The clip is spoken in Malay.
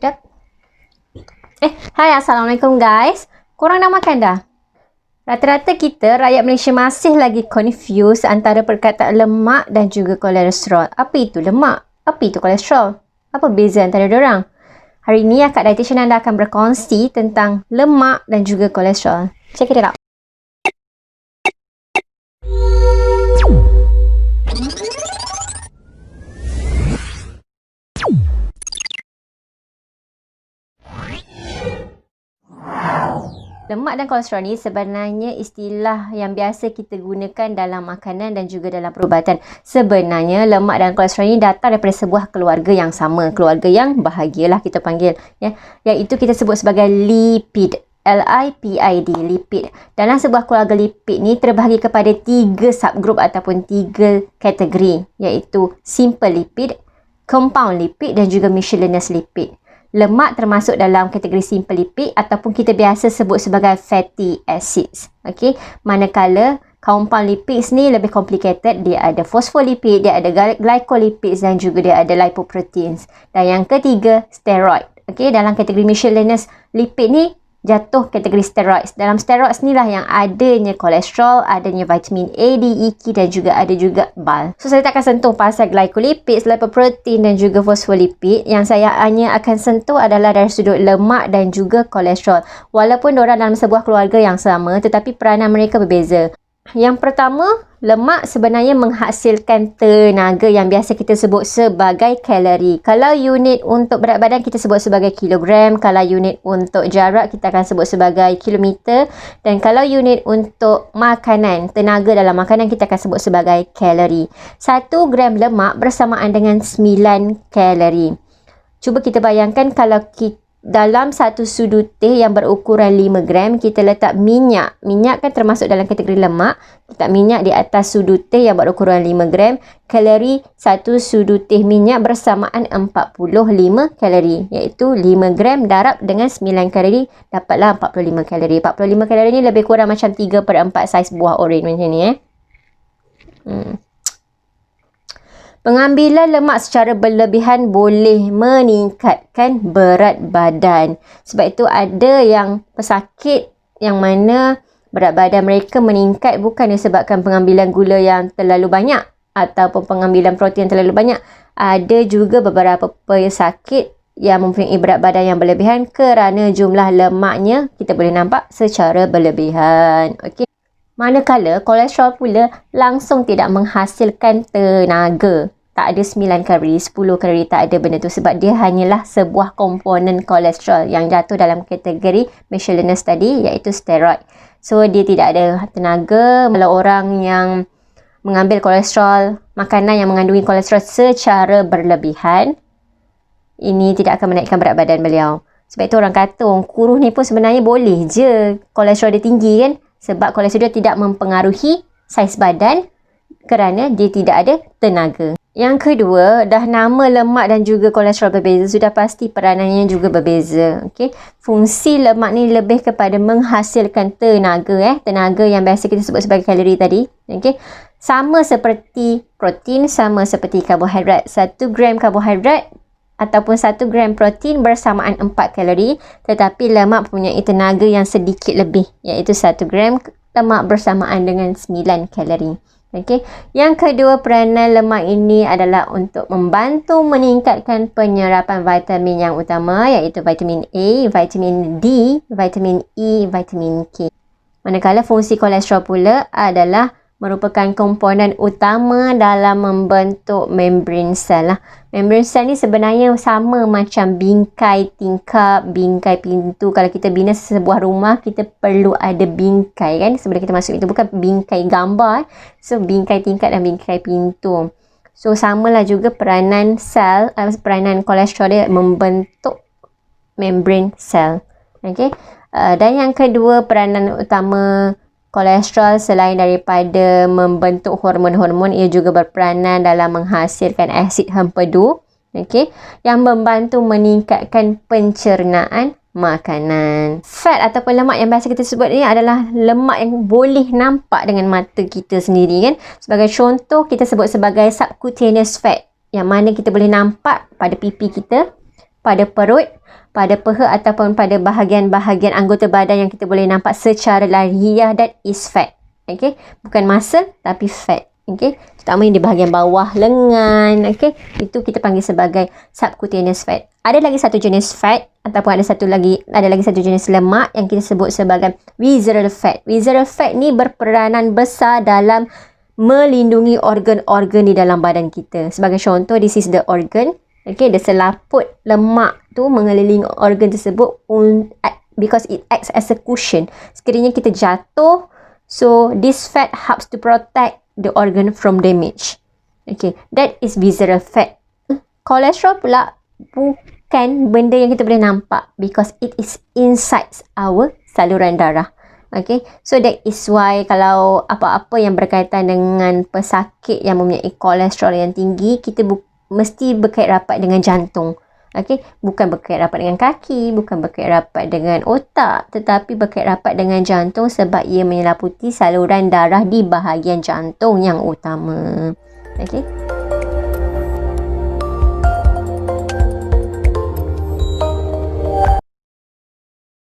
Sedap. Hai, Assalamualaikum guys. Korang dah makan dah? Rata-rata kita, rakyat Malaysia masih lagi confused antara perkataan lemak dan juga kolesterol. Apa itu lemak? Apa itu kolesterol? Apa beza antara diorang? Hari ini, Akak Dietitian anda akan berkongsi tentang lemak dan juga kolesterol. Check it out. Lemak dan kolesterol ni sebenarnya istilah yang biasa kita gunakan dalam makanan dan juga dalam perubatan. Sebenarnya lemak dan kolesterol ni datang daripada sebuah keluarga yang sama, keluarga yang bahagialah kita panggil, ya. Iaitu kita sebut sebagai lipid. Lipid, lipid. Dalam sebuah keluarga lipid ni terbahagi kepada 3 subgroup ataupun 3 kategori, iaitu simple lipid, compound lipid dan juga miscellaneous lipid. Lemak termasuk dalam kategori simple lipid ataupun kita biasa sebut sebagai fatty acids. Okey, manakala compound lipids ni lebih complicated, dia ada phospholipid, dia ada glycolipids dan juga dia ada lipoproteins. Dan yang ketiga, steroid. Okey, dalam kategori miscellaneous lipid ni jatuh kategori steroids. Dalam steroids ni lah yang adanya kolesterol, adanya vitamin A, D, E, K dan juga ada juga BAL. So, saya tak akan sentuh pasal glycolipids, lipoprotein dan juga phospholipid. Yang saya hanya akan sentuh adalah dari sudut lemak dan juga kolesterol. Walaupun diorang dalam sebuah keluarga yang sama, tetapi peranan mereka berbeza. Yang pertama, lemak sebenarnya menghasilkan tenaga yang biasa kita sebut sebagai kalori. Kalau unit untuk berat badan kita sebut sebagai kilogram, kalau unit untuk jarak kita akan sebut sebagai kilometer, dan kalau unit untuk makanan, tenaga dalam makanan kita akan sebut sebagai kalori. 1 gram lemak bersamaan dengan 9 kalori. Cuba kita bayangkan kalau kita dalam satu sudu teh yang berukuran 5 gram, kita letak minyak. Minyak kan termasuk dalam kategori lemak. Letak minyak di atas sudu teh yang berukuran 5 gram. Kalori satu sudu teh minyak bersamaan 45 kalori. Iaitu 5 gram darab dengan 9 kalori, dapatlah 45 kalori. 45 kalori ni lebih kurang macam 3/4 saiz buah oren macam ni. Pengambilan lemak secara berlebihan boleh meningkatkan berat badan. Sebab itu ada yang pesakit yang mana berat badan mereka meningkat bukan disebabkan pengambilan gula yang terlalu banyak ataupun pengambilan protein yang terlalu banyak. Ada juga beberapa pesakit yang mempunyai berat badan yang berlebihan kerana jumlah lemaknya kita boleh nampak secara berlebihan. Okey. Manakala kolesterol pula langsung tidak menghasilkan tenaga. Tak ada 9 kalori, 10 kalori, tak ada benda tu sebab dia hanyalah sebuah komponen kolesterol yang jatuh dalam kategori miscellaneous tadi iaitu steroid. So dia tidak ada tenaga. Kalau orang yang mengambil kolesterol, makanan yang mengandungi kolesterol secara berlebihan, ini tidak akan menaikkan berat badan beliau. Sebab itu orang kata orang kurus ni pun sebenarnya boleh je kolesterol dia tinggi kan. Sebab kolesterol tidak mempengaruhi saiz badan kerana dia tidak ada tenaga. Yang kedua, dah nama lemak dan juga kolesterol berbeza, sudah pasti peranannya juga berbeza. Okay? Fungsi lemak ni lebih kepada menghasilkan tenaga. Tenaga yang biasa kita sebut sebagai kalori tadi. Okay? Sama seperti protein, sama seperti karbohidrat. 1 gram karbohidrat ataupun 1 gram protein bersamaan 4 kalori, tetapi lemak mempunyai tenaga yang sedikit lebih, iaitu 1 gram lemak bersamaan dengan 9 kalori. Okey. Yang kedua, peranan lemak ini adalah untuk membantu meningkatkan penyerapan vitamin yang utama, iaitu vitamin A, vitamin D, vitamin E, vitamin K. Manakala fungsi kolesterol pula adalah merupakan komponen utama dalam membentuk membran sel. Membran sel ni sebenarnya sama macam bingkai tingkap, bingkai pintu. Kalau kita bina sebuah rumah, kita perlu ada bingkai kan sebelum kita masuk. Itu bukan bingkai gambar. So, bingkai tingkap dan bingkai pintu. So, samalah juga peranan sel, peranan kolesterol dia membentuk membran sel. Okay? Dan yang kedua, peranan utama kolesterol selain daripada membentuk hormon-hormon, ia juga berperanan dalam menghasilkan asid hempedu, yang membantu meningkatkan pencernaan makanan. Fat ataupun lemak yang biasa kita sebut ni adalah lemak yang boleh nampak dengan mata kita sendiri kan. Sebagai contoh, kita sebut sebagai subcutaneous fat, yang mana kita boleh nampak pada pipi kita, pada perut, pada peha ataupun pada bahagian-bahagian anggota badan yang kita boleh nampak secara lahiriah, dan is fat. Okay, bukan muscle tapi fat. Okay, terutamanya di bahagian bawah lengan. Okay, itu kita panggil sebagai subcutaneous fat. Ada lagi satu jenis fat ataupun ada lagi satu jenis lemak yang kita sebut sebagai visceral fat. Visceral fat ni berperanan besar dalam melindungi organ-organ di dalam badan kita. Sebagai contoh, this is the organ. Okay, the selaput lemak tu mengelilingi organ tersebut because it acts as a cushion. Sekiranya kita jatuh, so this fat helps to protect the organ from damage. Okay, that is visceral fat. Kolesterol pula bukan benda yang kita boleh nampak because it is inside our saluran darah. Okay, so that is why kalau apa-apa yang berkaitan dengan pesakit yang mempunyai kolesterol yang tinggi, kita mesti berkait rapat dengan jantung. Okay, bukan berkait rapat dengan kaki, bukan berkait rapat dengan otak, tetapi berkait rapat dengan jantung sebab ia menyelaputi saluran darah di bahagian jantung yang utama. Okay.